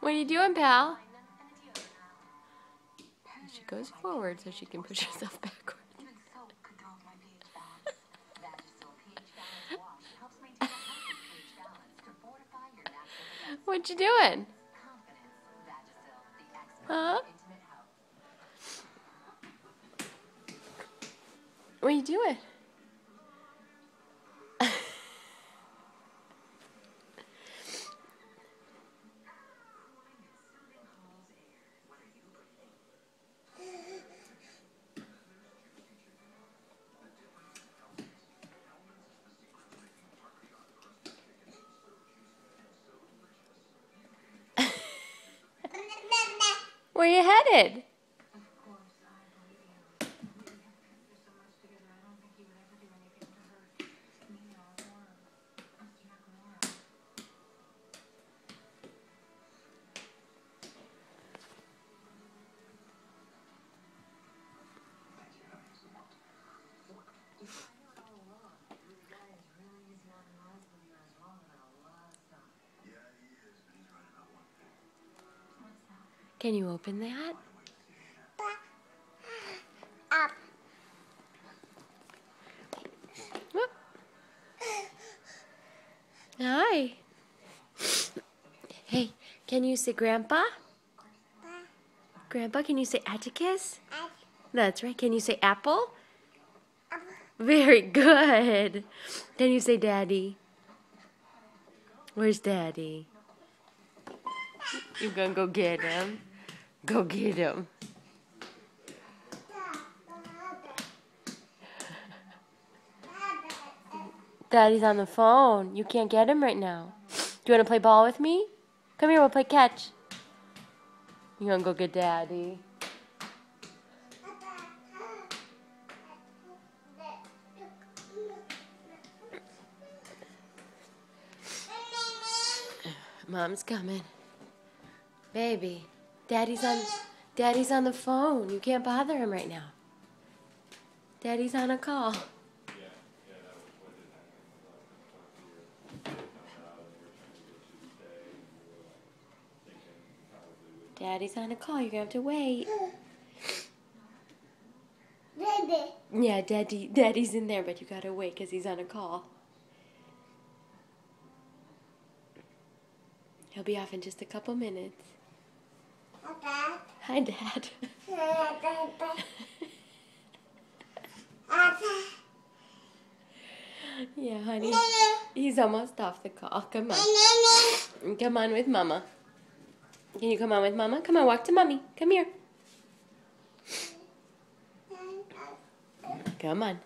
What are you doing, pal? She goes forward so she can push herself backward. What you doing? Huh? What are you doing? Where you headed? Can you open that? Up. Whoop. Hi. Hey, can you say Grandpa? Grandpa, can you say Atticus? That's right. Can you say apple? Very good. Can you say Daddy? Where's Daddy? You gonna go get him? Go get him. Daddy's on the phone. You can't get him right now. Do you want to play ball with me? Come here, we'll play catch. You gonna go get Daddy? Mom's coming. Baby, Daddy's on the phone. You can't bother him right now. Daddy's on a call. Daddy's on a call. You're gonna have to wait. Baby. Yeah, Daddy's in there, but you gotta wait because he's on a call. He'll be off in just a couple minutes. Dad. Hi, Dad. Yeah, honey. He's almost off the call. Come on. Come on with Mama. Can you come on with Mama? Come on, walk to Mommy. Come here. Come on.